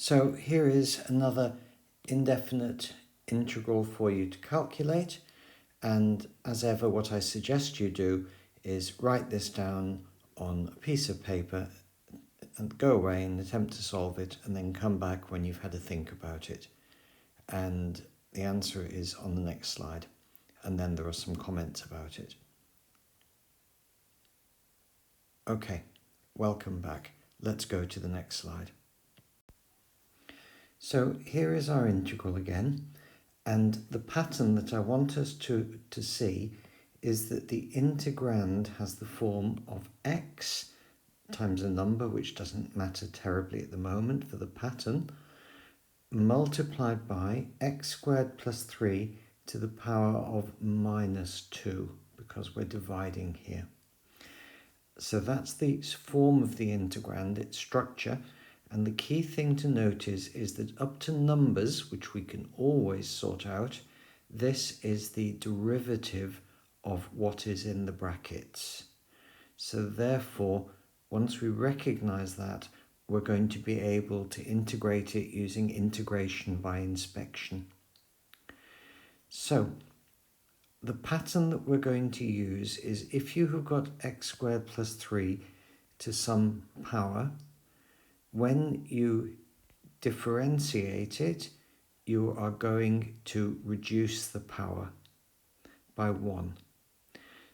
So here is another indefinite integral for you to calculate, and as ever what I suggest you do is write this down on a piece of paper and go away and attempt to solve it, and then come back when you've had a think about it. And the answer is on the next slide, and then there are some comments about it. Okay, welcome back. Let's go to the next slide. So here is our integral again, and the pattern that I want us to see is that the integrand has the form of x times a number, which doesn't matter terribly at the moment for the pattern, multiplied by x squared plus 3 to the power of minus 2, because we're dividing here. So that's the form of the integrand, its structure, and the key thing to notice is that up to numbers, which we can always sort out, this is the derivative of what is in the brackets. So therefore, once we recognize that, we're going to be able to integrate it using integration by inspection. So the pattern that we're going to use is if you have got x squared plus 3 to some power, when you differentiate it, you are going to reduce the power by 1.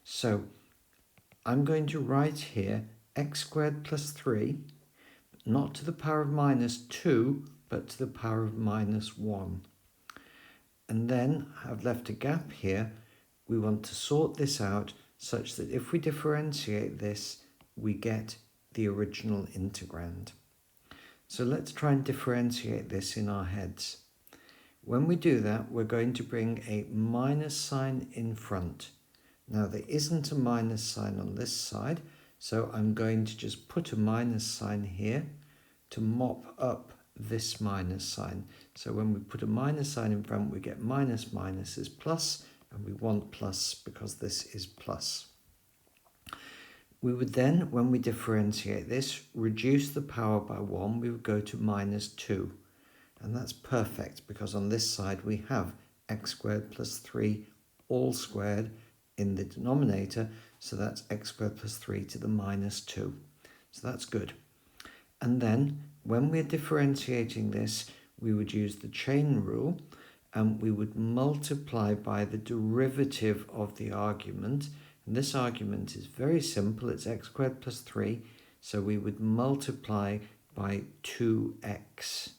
So I'm going to write here x squared plus 3, not to the power of minus 2, but to the power of minus 1. And then I've left a gap here. We want to sort this out such that if we differentiate this, we get the original integrand. So let's try and differentiate this in our heads. When we do that, we're going to bring a minus sign in front. Now there isn't a minus sign on this side, so I'm going to just put a minus sign here to mop up this minus sign. So when we put a minus sign in front, we get minus minus is plus, and we want plus because this is plus. We would then, when we differentiate this, reduce the power by 1, we would go to minus 2. And that's perfect because on this side we have x squared plus 3 all squared in the denominator, so that's x squared plus 3 to the minus 2. So that's good. And then when we're differentiating this, we would use the chain rule, and we would multiply by the derivative of the argument. And this argument is very simple. It's x squared plus 3. So we would multiply by 2x.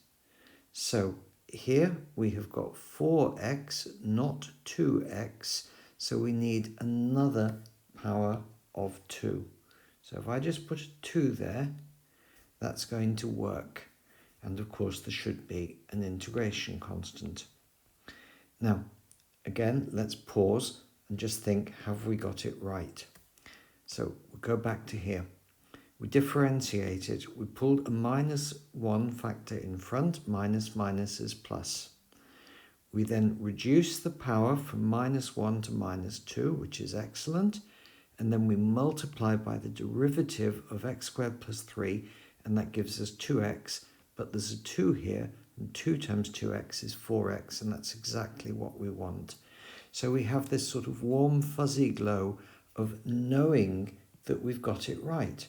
So here we have got 4x, not 2x. So we need another power of 2. So if I just put a 2 there, that's going to work. And of course there should be an integration constant. Now, again, let's pause and just think, have we got it right? So we'll go back to here. We differentiate it. We pulled a minus 1 factor in front. Minus minus is plus. We then reduce the power from minus 1 to minus 2, which is excellent. And then we multiply by the derivative of x squared plus 3, and that gives us 2x. But there's a 2 here, and 2 times 2x is 4x, and that's exactly what we want. So we have this sort of warm, fuzzy glow of knowing that we've got it right.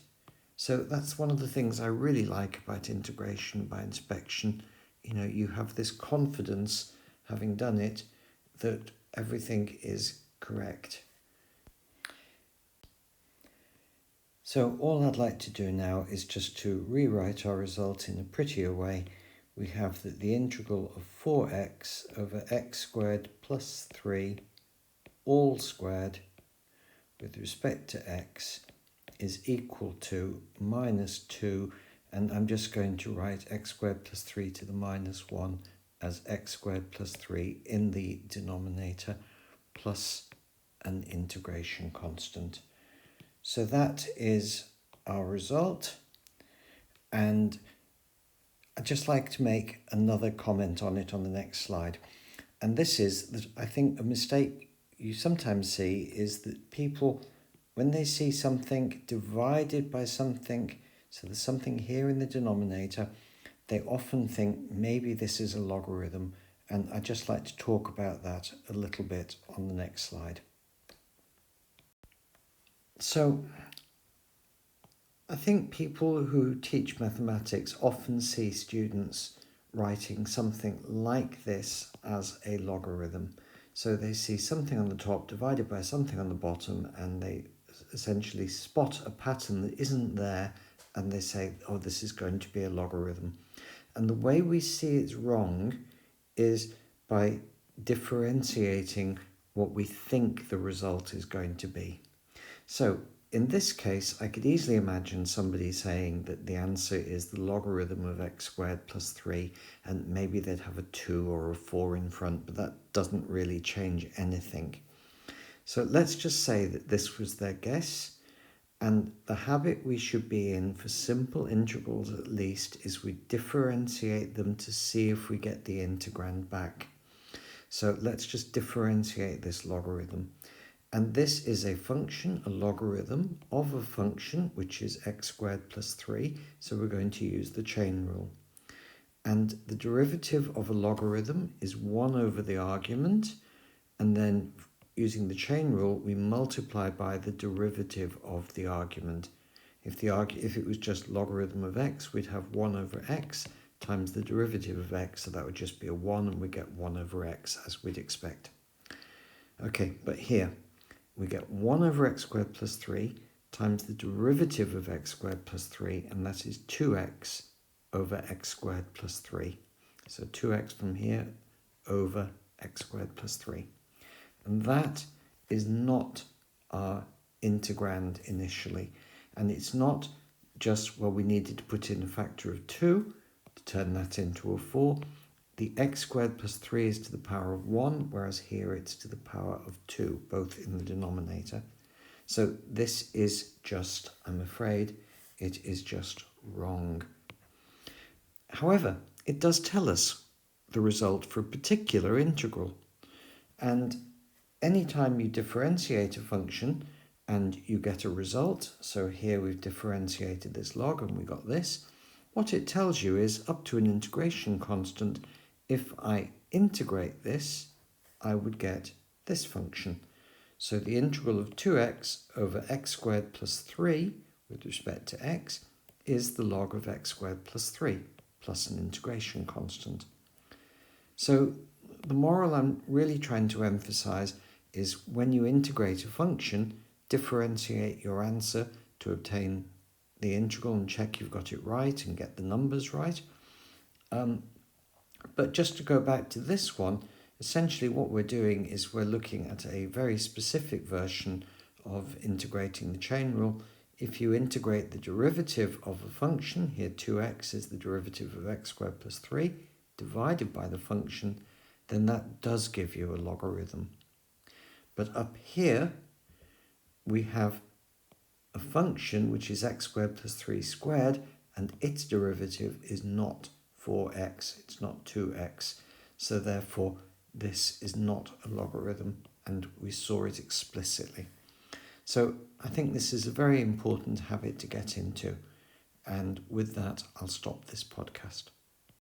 So that's one of the things I really like about integration by inspection. You know, you have this confidence, having done it, that everything is correct. So all I'd like to do now is just to rewrite our result in a prettier way. We have that the integral of 4x over x squared plus 3 all squared with respect to x is equal to minus 2, and I'm just going to write x squared plus 3 to the minus 1 as x squared plus 3 in the denominator plus an integration constant. So that is our result, and I'd just like to make another comment on it on the next slide. And this is that I think a mistake you sometimes see is that people, when they see something divided by something, so there's something here in the denominator, they often think maybe this is a logarithm, and I'd just like to talk about that a little bit on the next slide. So I think people who teach mathematics often see students writing something like this as a logarithm. So they see something on the top divided by something on the bottom, and they essentially spot a pattern that isn't there, and they say, oh, this is going to be a logarithm. And the way we see it's wrong is by differentiating what we think the result is going to be. So in this case, I could easily imagine somebody saying that the answer is the logarithm of x squared plus 3, and maybe they'd have a 2 or a 4 in front, but that doesn't really change anything. So let's just say that this was their guess, and the habit we should be in for simple integrals at least is we differentiate them to see if we get the integrand back. So let's just differentiate this logarithm. And this is a function, a logarithm of a function, which is x squared plus 3. So we're going to use the chain rule. And the derivative of a logarithm is 1 over the argument. And then using the chain rule, we multiply by the derivative of the argument. If it was just logarithm of x, we'd have 1 over x times the derivative of x. So that would just be a 1, and we get 1 over x as we'd expect. Okay, but here, we get 1 over x squared plus 3 times the derivative of x squared plus 3, and that is 2x over x squared plus 3. So 2x from here over x squared plus 3. And that is not our integrand initially. And it's not just, well, we needed to put in a factor of 2 to turn that into a 4. The x squared plus 3 is to the power of 1, whereas here it's to the power of 2, both in the denominator. So this is just, I'm afraid, it is just wrong. However, it does tell us the result for a particular integral. And anytime you differentiate a function and you get a result, so here we've differentiated this log and we got this, what it tells you is up to an integration constant, if I integrate this, I would get this function. So the integral of 2x over x squared plus 3 with respect to x is the log of x squared plus 3 plus an integration constant. So the moral I'm really trying to emphasize is when you integrate a function, differentiate your answer to obtain the integral and check you've got it right and get the numbers right. But just to go back to this one, essentially what we're doing is we're looking at a very specific version of integrating the chain rule. If you integrate the derivative of a function, here 2x is the derivative of x squared plus 3, divided by the function, then that does give you a logarithm. But up here, we have a function which is x squared plus 3 squared, and its derivative is not 4x, it's not 2x. So therefore, this is not a logarithm, and we saw it explicitly. So I think this is a very important habit to get into. And with that, I'll stop this podcast.